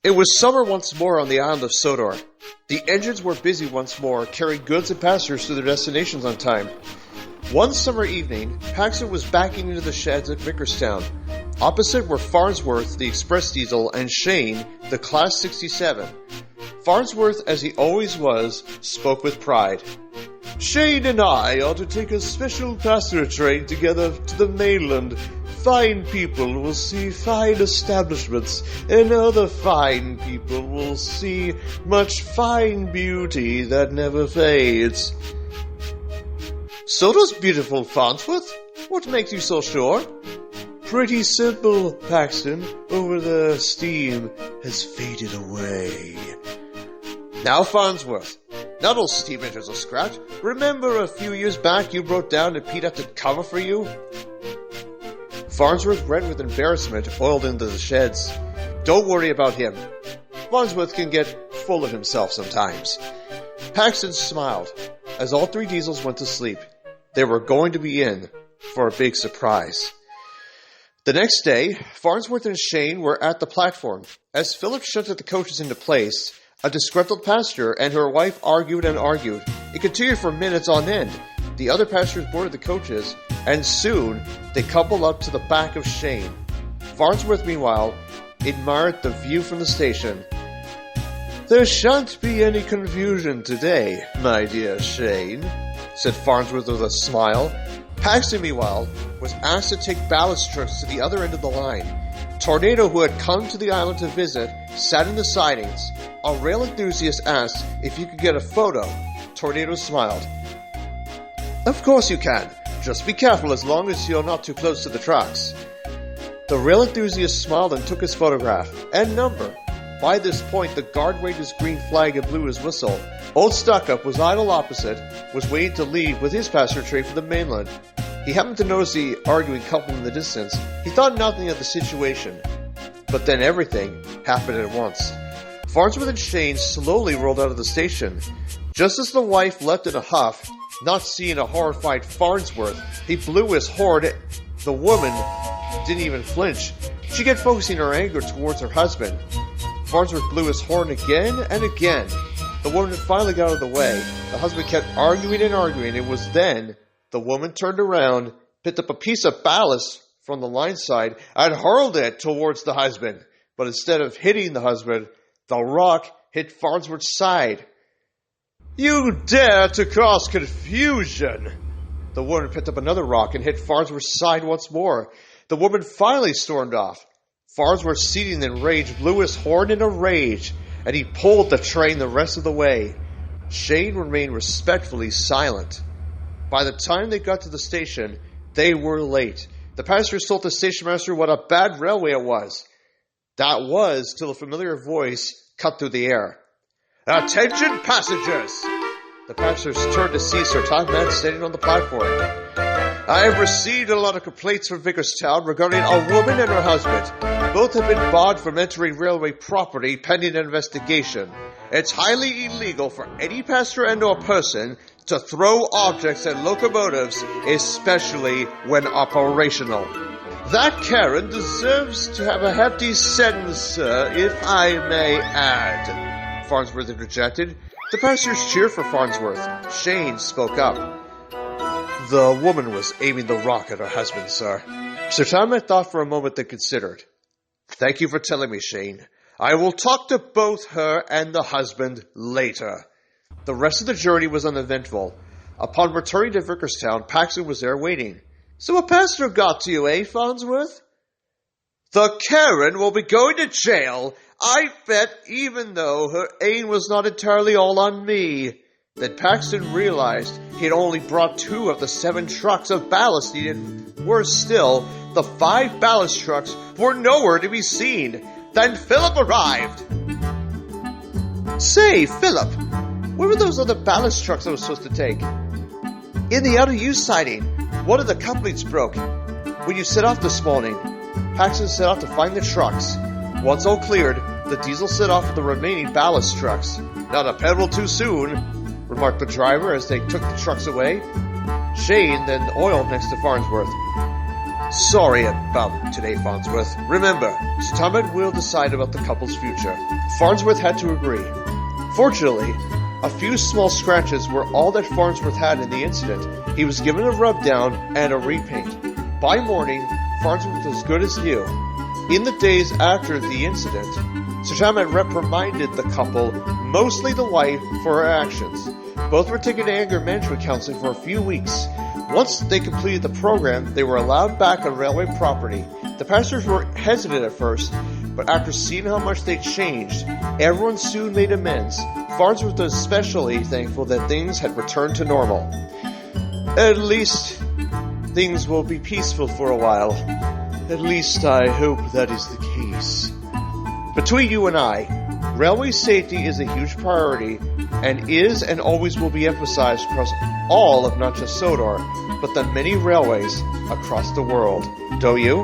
It was summer once more on the island of Sodor. The engines were busy once more, carrying goods and passengers to their destinations on time. One summer evening, Paxton was backing into the sheds at Vickerstown. Opposite were Farnsworth, the express diesel, and Shane, the Class 67. Farnsworth, as he always was, spoke with pride. "Shane and I are to take a special passenger train together to the mainland. Fine people will see fine establishments, and other fine people will see much fine beauty that never fades." "Sodor's beautiful, Farnsworth. What makes you so sure?" "Pretty simple, Paxton. Over the steam has faded away." "Now, Farnsworth, not all steam engines are scrapped. Remember a few years back you broke down and Pete had to cover for you?" Farnsworth, red with embarrassment, oiled into the sheds. "Don't worry about him. Farnsworth can get full of himself sometimes." Paxton smiled as all three diesels went to sleep. They were going to be in for a big surprise. The next day, Farnsworth and Shane were at the platform. As Philip shunted the coaches into place, a disgruntled passenger and her wife argued and argued. It continued for minutes on end. The other passengers boarded the coaches, and soon they coupled up to the back of Shane. Farnsworth, meanwhile, admired the view from the station. "There shan't be any confusion today, my dear Shane," said Farnsworth with a smile. Paxton, meanwhile, was asked to take ballast trucks to the other end of the line. Tornado, who had come to the island to visit, sat in the sidings. A rail enthusiast asked if you could get a photo. Tornado smiled. "Of course you can. Just be careful as long as you're not too close to the trucks." The rail enthusiast smiled and took his photograph and number. By this point, the guard waved his green flag and blew his whistle. Old Stuck-Up was idle opposite, was waiting to leave with his passenger train for the mainland. He happened to notice the arguing couple in the distance. He thought nothing of the situation. But then everything happened at once. Farnsworth and Shane slowly rolled out of the station. Just as the wife leapt in a huff, not seeing a horrified Farnsworth, he blew his horn. The woman didn't even flinch. She kept focusing her anger towards her husband. Farnsworth blew his horn again and again. The woman finally got out of the way. The husband kept arguing and arguing. It was then the woman turned around, picked up a piece of ballast from the line side, and hurled it towards the husband. But instead of hitting the husband, the rock hit Farnsworth's side. "You dare to cause confusion!" The woman picked up another rock and hit Farnsworth's side once more. The woman finally stormed off. Farnsworth, seething in rage, blew his horn in a rage, and he pulled the train the rest of the way. Shane remained respectfully silent. By the time they got to the station, they were late. The passengers told the station master what a bad railway it was. That was till a familiar voice cut through the air. "Attention passengers!" The passengers turned to see Sir Todman standing on the platform. "I have received a lot of complaints from Vickerstown regarding a woman and her husband. Both have been barred from entering railway property pending an investigation. It's highly illegal for any passenger and or person to throw objects at locomotives, especially when operational. That Karen deserves to have a hefty sentence, sir, if I may add," Farnsworth interjected. The passengers cheered for Farnsworth. Shane spoke up. "The woman was aiming the rock at her husband, sir." Sir Thomas thought for a moment, then considered. "Thank you for telling me, Shane. I will talk to both her and the husband later." The rest of the journey was uneventful. Upon returning to Vickerstown, Paxton was there waiting. "So a passenger got to you, eh, Farnsworth?" "The Karen will be going to jail, I bet, even though her aim was not entirely all on me." Then Paxton realized he had only brought 2 of the 7 trucks of ballast needed. Worse still, the 5 ballast trucks were nowhere to be seen. Then Philip arrived. "Say, Philip, where were those other ballast trucks I was supposed to take?" "In the outer use siding. One of the couplings broke when you set off this morning." Paxton set out to find the trucks. Once all cleared, the diesel set off with the remaining ballast trucks. "Not a Pebble too soon," remarked the driver as they took the trucks away. Shane then oiled next to Farnsworth. Sorry about today, Farnsworth. Remember, Predicament will decide about the couple's future. Farnsworth had to agree. Fortunately, a few small scratches were all that Farnsworth had in the incident. He was given a rub down and a repaint. By morning, Farnsworth was good as new. In the days after the incident, Predicament reprimanded the couple, mostly the wife, for her actions. Both were taken to anger management counseling for a few weeks. Once they completed the program, they were allowed back on railway property. The passengers were hesitant at first, but after seeing how much they changed, everyone soon made amends. Farnsworth was especially thankful that things had returned to normal. At least, things will be peaceful for a while. At least I hope that is the case. Between you and I, railway safety is a huge priority and is and always will be emphasized across all of not just Sodor, but the many railways across the world. Don't you?